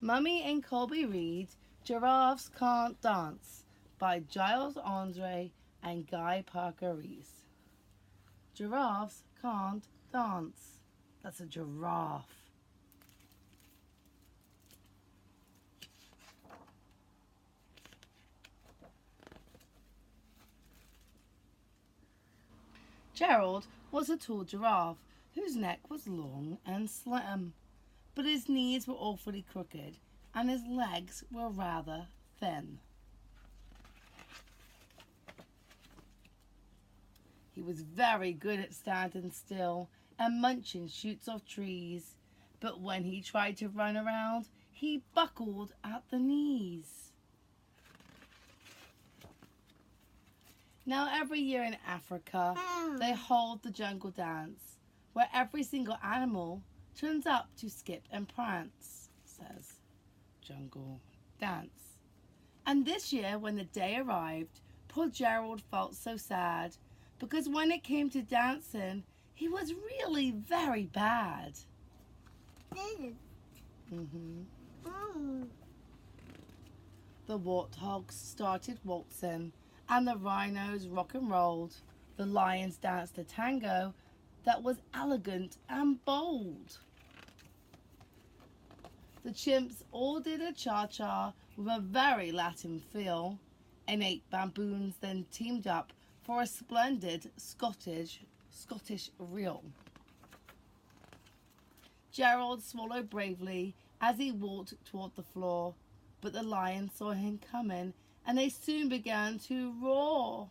Mummy and Colby read Giraffes Can't Dance by Giles Andreae and Guy Parker Rees. Giraffes can't dance. That's a giraffe. Gerald was a tall giraffe whose neck was long and slim, but his knees were awfully crooked and his legs were rather thin. He was very good at standing still and munching shoots off trees, but when he tried to run around, he buckled at the knees. Now every year in Africa, they hold the jungle dance, where every single animal turns up to skip and prance, says jungle dance. And this year, when the day arrived, poor Gerald felt so sad, because when it came to dancing, he was really very bad. The warthogs started waltzing, and the rhinos rock and rolled. The lions danced a tango that was elegant and bold. The chimps all did a cha-cha with a very Latin feel, and 8 baboons then teamed up for a splendid Scottish reel. Gerald swallowed bravely as he walked toward the floor, but the lions saw him coming and they soon began to roar.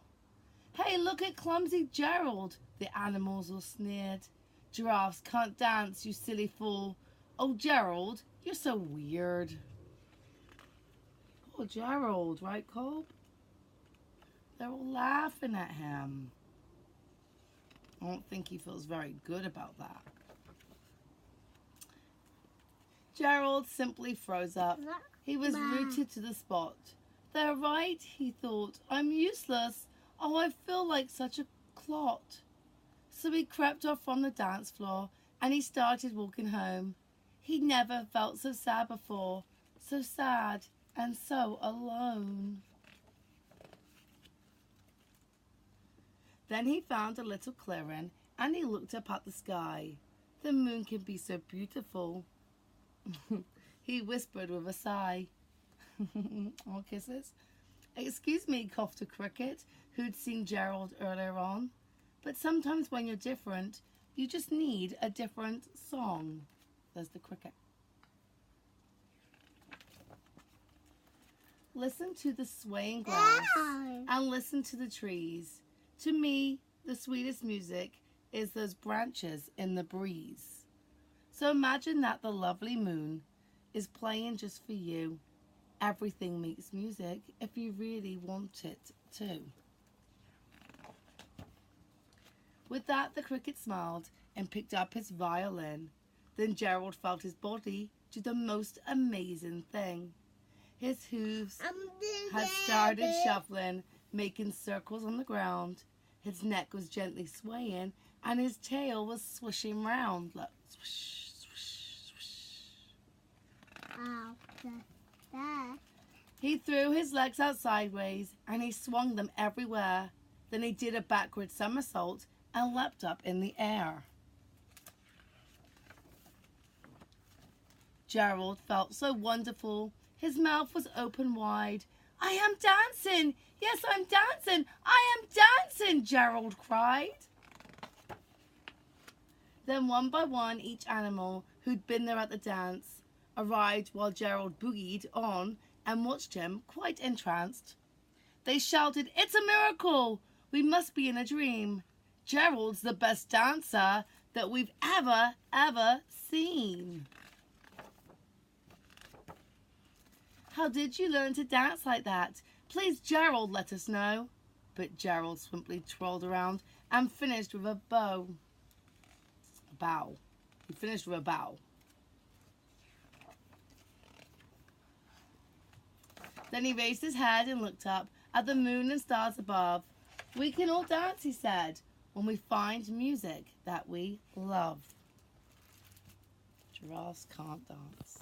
"Hey, look at clumsy Gerald," the animals all sneered. "Giraffes can't dance, you silly fool. Oh, Gerald, you're so weird." Poor Gerald, right, Colby? They're all laughing at him. I don't think he feels very good about that. Gerald simply froze up. He was rooted to the spot. "They're right," he thought. "I'm useless. Oh, I feel like such a clot." So he crept off from the dance floor and he started walking home. He never felt so sad before, so sad and so alone. Then he found a little clearing and he looked up at the sky. The moon can be so beautiful. He whispered with a sigh. All kisses. "Excuse me," coughed a cricket who'd seen Gerald earlier on, "but sometimes when you're different, you just need a different song." There's the cricket. Listen to the swaying grass and listen to the trees. To me, the sweetest music is those branches in the breeze. So imagine that the lovely moon is playing just for you. Everything makes music if you really want it to. With that, the cricket smiled and picked up his violin. Then Gerald felt his body do the most amazing thing. His hooves had started shuffling, making circles on the ground. His neck was gently swaying, and his tail was swishing round. Look, swish, swish, swish. He threw his legs out sideways, and he swung them everywhere. Then he did a backward somersault and leapt up in the air. Gerald felt so wonderful. His mouth was open wide. "I am dancing! Yes, I'm dancing! I am dancing!" Gerald cried. Then one by one, each animal who'd been there at the dance arrived while Gerald boogied on and watched him, quite entranced. They shouted, "It's a miracle! We must be in a dream. Gerald's the best dancer that we've ever seen." "How did you learn to dance like that? Please, Gerald, let us know." But Gerald simply twirled around and finished with a bow. He finished with a bow. Then he raised his head and looked up at the moon and stars above. "We can all dance," he said, "when we find music that we love." Giraffes can't dance.